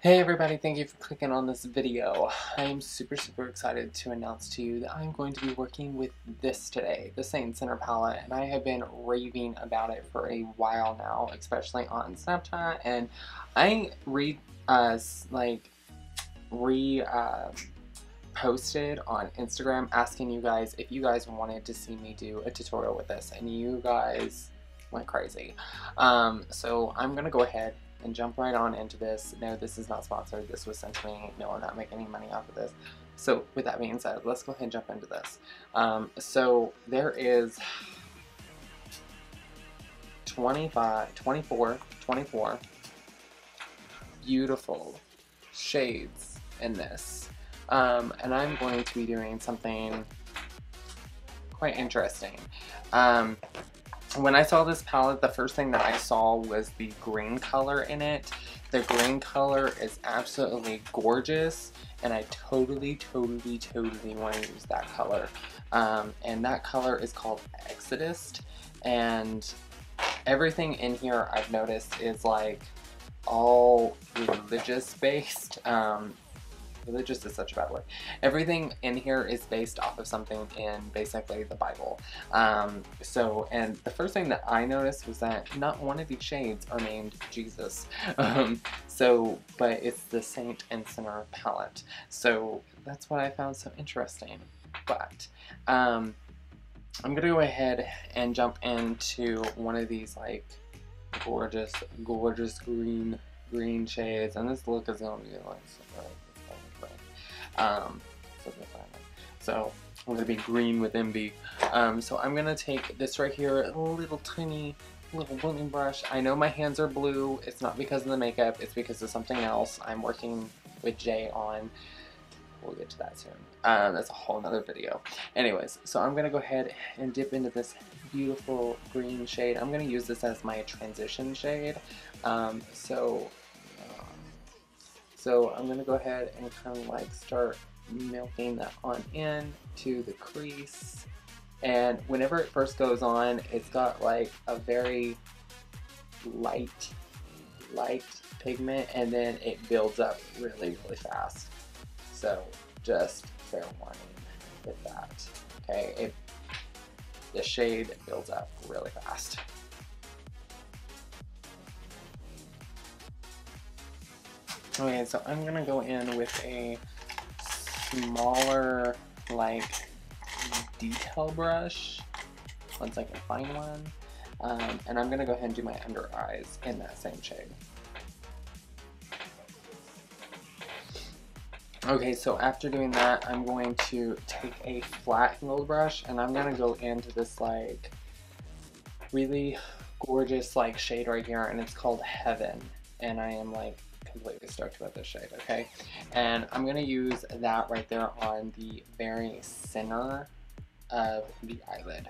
Hey everybody, thank you for clicking on this video. I am super excited to announce to you that I'm going to be working with this today, the Saint Center palette, and I have been raving about it for a while now, especially on Snapchat, and I posted on Instagram asking you guys if you guys wanted to see me do a tutorial with this, and you guys went crazy. So I'm gonna go ahead and jump right on into this. No, this is not sponsored. This was sent to me. No, I'm not making any money off of this. So with that being said, let's go ahead and jump into this. So there is 24 beautiful shades in this. And I'm going to be doing something quite interesting. When I saw this palette, the first thing that I saw was the green color in it. The green color is absolutely gorgeous, and I totally want to use that color. And that color is called Exodus, and everything in here I've noticed is like all religious based. Religious is such a bad word. Everything in here is based off of something in basically the Bible. And the first thing that I noticed was that not one of these shades are named Jesus. But it's the Saint and Sinner palette. So that's what I found so interesting. But I'm gonna go ahead and jump into one of these like gorgeous green shades, and this look is gonna be like so I'm going to be green with MB. So I'm going to take this right here, a little tiny blending brush. I know my hands are blue. It's not because of the makeup. It's because of something else I'm working with Jay on. We'll get to that soon. That's a whole nother video. Anyways, so I'm going to go ahead and dip into this beautiful green shade. I'm going to use this as my transition shade. So I'm going to go ahead and kind of like start milking that on in to the crease. And whenever it first goes on, it's got like a very light pigment, and then it builds up really fast. So just fair warning with that. Okay, the shade builds up really fast. Okay, so I'm gonna go in with a smaller, like, detail brush, once I can find one, and I'm gonna go ahead and do my under eyes in that same shade. Okay, so after doing that, I'm going to take a flat angled brush, and I'm gonna go into this like really gorgeous like shade right here, and it's called Heaven, and I am like completely stoked about this shade, okay? And I'm gonna use that right there on the very center of the eyelid.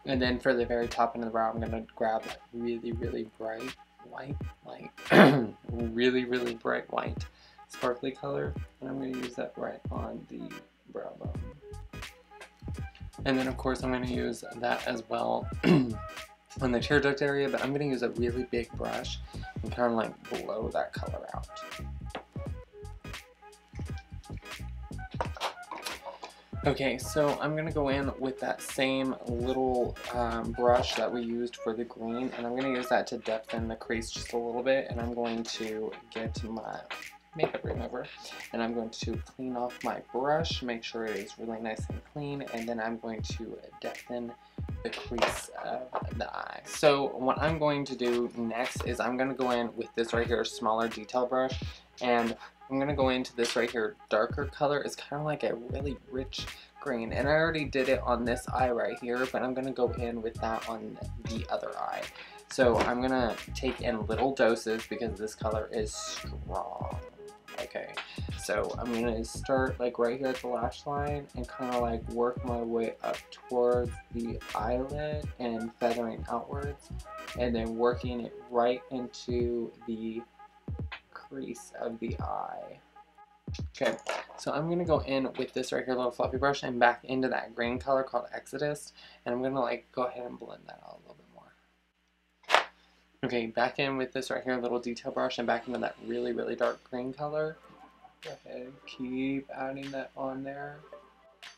And then for the very top end of the brow, I'm going to grab that really bright white, like really bright white sparkly color, and I'm going to use that right on the brow bone. And then of course I'm going to use that as well on the tear duct area, but I'm going to use a really big brush and kind of like blow that color out. Okay, so I'm going to go in with that same little brush that we used for the green, and I'm going to use that to depthen the crease just a little bit, and I'm going to get my makeup remover, and I'm going to clean off my brush, make sure it is really nice and clean, and then I'm going to depthen the crease of the eye. So what I'm going to do next is I'm going to go in with this right here, smaller detail brush, and I'm going to go into this right here, darker color. It's kind of like a really rich green, and I already did it on this eye right here, but I'm going to go in with that on the other eye. So I'm gonna take in little doses because this color is strong. Okay, so I'm gonna start like right here at the lash line and kind of like work my way up towards the eyelid and feathering outwards, and then working it right into the crease of the eye. Okay, so I'm gonna go in with this right here little fluffy brush and back into that green color called Exodus, and I'm gonna like go ahead and blend that out a little bit more. Okay, back in with this right here little detail brush and back into that really, really dark green color. Go ahead and keep adding that on there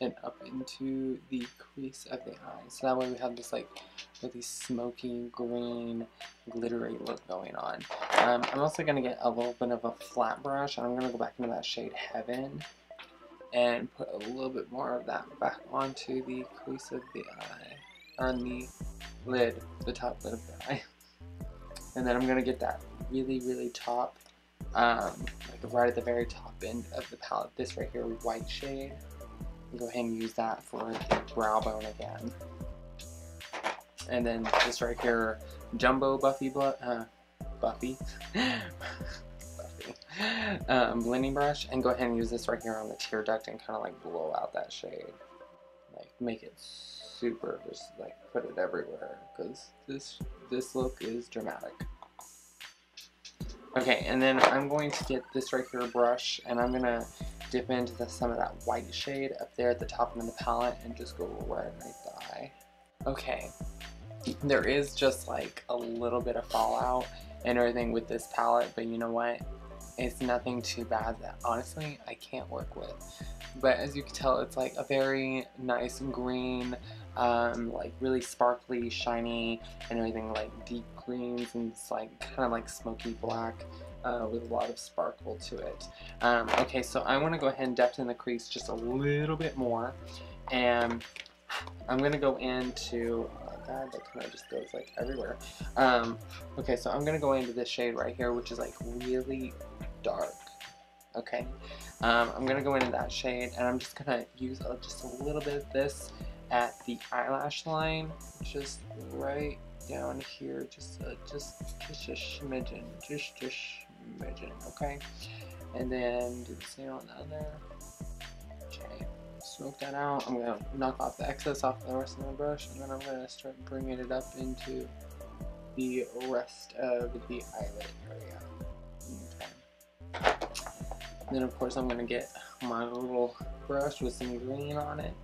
and up into the crease of the eye. So that way we have this like really smoky green glittery look going on. I'm also going to get a little bit of a flat brush, and I'm going to go back into that shade Heaven and put a little bit more of that back onto the crease of the eye, or on the lid, the top lid of the eye. And then I'm going to get that really, really top, like right at the very top end of the palette, this right here white shade. Go ahead and use that for the brow bone again. And then this right here, Jumbo Buffy blending brush, and go ahead and use this right here on the tear duct and kind of like blow out that shade. Like make it super, just like put it everywhere, because this look is dramatic. Okay, and then I'm going to get this right here brush, and I'm gonna dip into some of that white shade up there at the top end of the palette and just go right underneath the eye. Okay, there is just like a little bit of fallout and everything with this palette, but you know what? It's nothing too bad that honestly I can't work with. But as you can tell, it's like a very nice green, like really sparkly, shiny, and everything like deep greens, and it's like kind of like smoky black with a lot of sparkle to it. Okay, so I want to go ahead and depth in the crease just a little bit more, and I'm going to go into, oh god, that kind of just goes like everywhere. Okay, so I'm going to go into this shade right here, which is like really dark. Okay, I'm going to go into that shade, and I'm just going to use just a little bit of this at the eyelash line, just right down here, just a smidgen, just a smidgen, okay? And then do the same on the other. Okay, smoke that out. I'm going to knock off the excess off the rest of my brush, and then I'm going to start bringing it up into the rest of the eyelid area. Okay. Then of course I'm going to get my little brush with some green on it.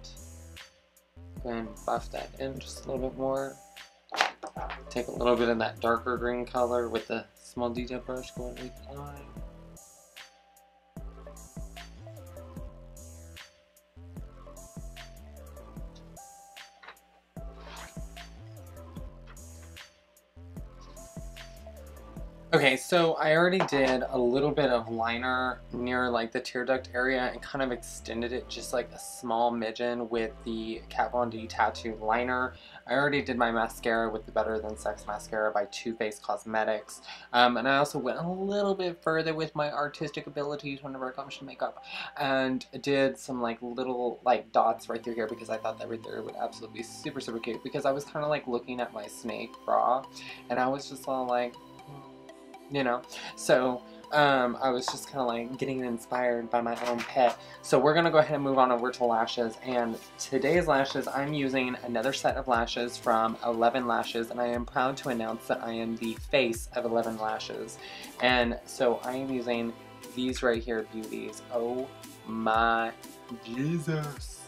Go ahead and buff that in just a little bit more. Take a little bit of that darker green color with the small detail brush, go underneath the eye. Okay, so I already did a little bit of liner near like the tear duct area and kind of extended it just like a small midgen with the Kat Von D tattoo liner. I already did my mascara with the Better Than Sex mascara by Too Faced Cosmetics. And I also went a little bit further with my artistic abilities whenever it comes to makeup, and did some like little like dots right through here because I thought that right there would absolutely be super, super cute, because I was kind of like looking at my snake bra and I was just all like, you know, so I was just kind of like getting inspired by my own pet. So we're gonna go ahead and move on over to lashes, and today's lashes, I'm using another set of lashes from 11 Lashes, and I am proud to announce that I am the face of 11 Lashes. And so I am using these right here beauties. Oh my Jesus,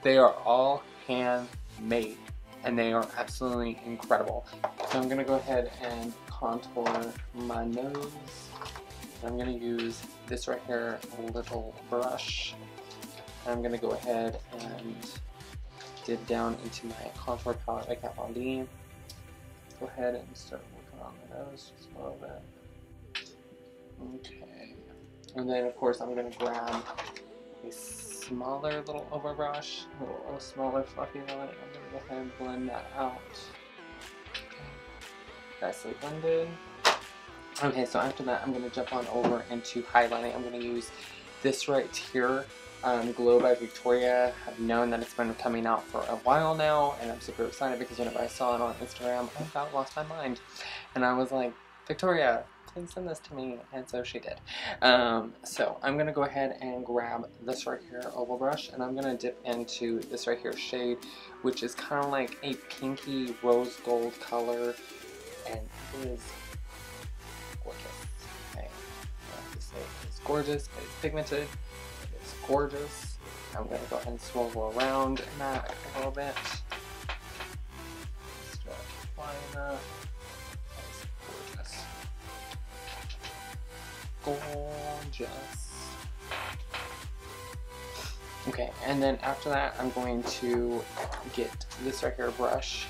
they are all handmade and they are absolutely incredible. So I'm gonna go ahead and contour my nose. I'm going to use this right here little brush. I'm going to go ahead and dip down into my contour palette by Kat Von D. Go ahead and start working on the nose just a little bit. Okay. And then of course I'm going to grab a smaller little overbrush, a little smaller fluffy one. I'm going to go ahead and blend that out. Nicely blended. Okay, so after that I'm going to jump on over into highlighting. I'm going to use this right here Glow by Victoria. I've known that it's been coming out for a while now, and I'm super excited because whenever I saw it on Instagram, I about lost my mind. And I was like, Victoria, please send this to me, and so she did. So I'm going to go ahead and grab this right here, oval brush, and I'm going to dip into this right here shade, which is kind of like a pinky rose gold color, and it is gorgeous. Okay, I have to say it's gorgeous, it's pigmented, it's gorgeous. I'm going to go ahead and swirl around that a little bit. Start applying that. Gorgeous. Okay, and then after that, I'm going to get this right here brush,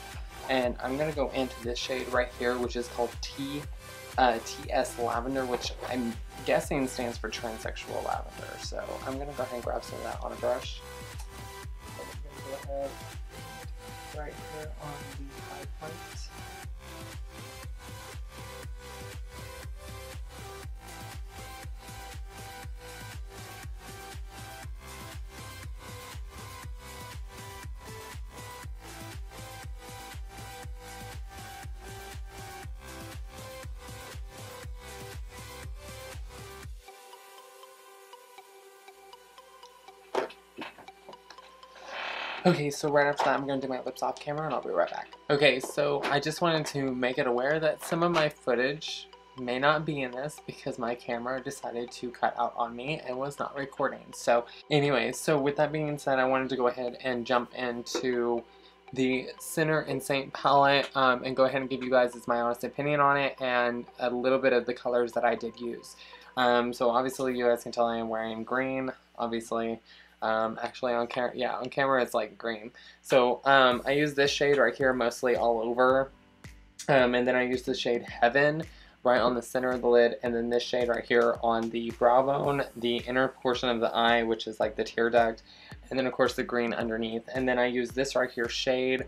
and I'm going to go into this shade right here, which is called TS Lavender, which I'm guessing stands for Transsexual Lavender. So I'm going to go ahead and grab some of that on a brush. So I'm going to go ahead right here on the high point. Okay, so right after that, I'm going to do my lips off camera and I'll be right back. Okay, so I just wanted to make it aware that some of my footage may not be in this because my camera decided to cut out on me and was not recording. So anyway, so with that being said, I wanted to go ahead and jump into the Sinner and Saint palette and go ahead and give you guys my honest opinion on it and a little bit of the colors that I did use. So obviously you guys can tell I am wearing green, obviously. Actually on camera it's like green. So I use this shade right here mostly all over, and then I use the shade Heaven right on the center of the lid, and then this shade right here on the brow bone, the inner portion of the eye, which is like the tear duct, and then of course the green underneath. And then I use this right here shade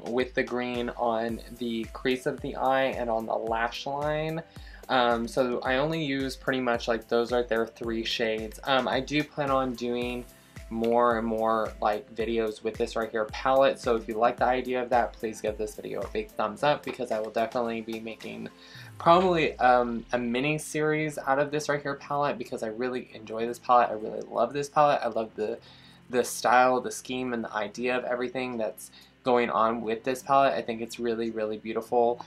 with the green on the crease of the eye and on the lash line. So I only use pretty much like those right there, 3 shades. I do plan on doing more and more like videos with this right here palette, so if you like the idea of that, please give this video a big thumbs up because I will definitely be making probably a mini series out of this right here palette because I really enjoy this palette. I really love this palette. I love the style, the scheme, and the idea of everything that's going on with this palette. I think it's really, really beautiful.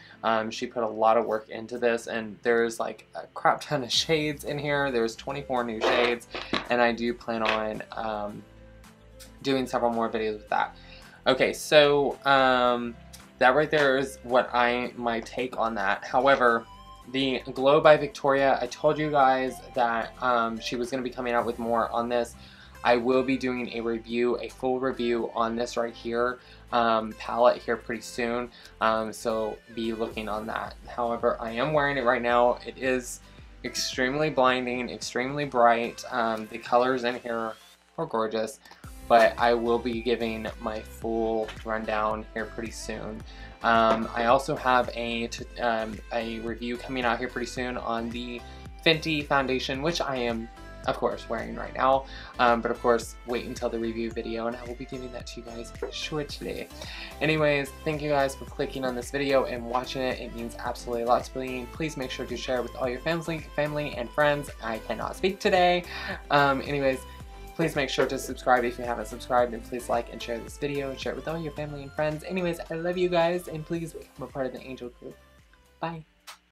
She put a lot of work into this, and there's like a crap ton of shades in here. There's 24 new shades, and I do plan on doing several more videos with that. Okay, so that right there is what my take on that. However, the Glow by Victoria, I told you guys that she was going to be coming out with more on this. I will be doing a review, a full review on this right here palette here pretty soon, so be looking on that. However, I am wearing it right now. It is extremely blinding, extremely bright. The colors in here are gorgeous, but I will be giving my full rundown here pretty soon. I also have a review coming out here pretty soon on the Fenty foundation, which I am of course wearing right now, but of course wait until the review video and I will be giving that to you guys shortly. Anyways, thank you guys for clicking on this video and watching it. It means absolutely a lot to me. Please make sure to share it with all your family and friends. I cannot speak today. Anyways, please make sure to subscribe if you haven't subscribed, and please like and share this video and share it with all your family and friends. Anyways, I love you guys, and please become a part of the Angel group. Bye.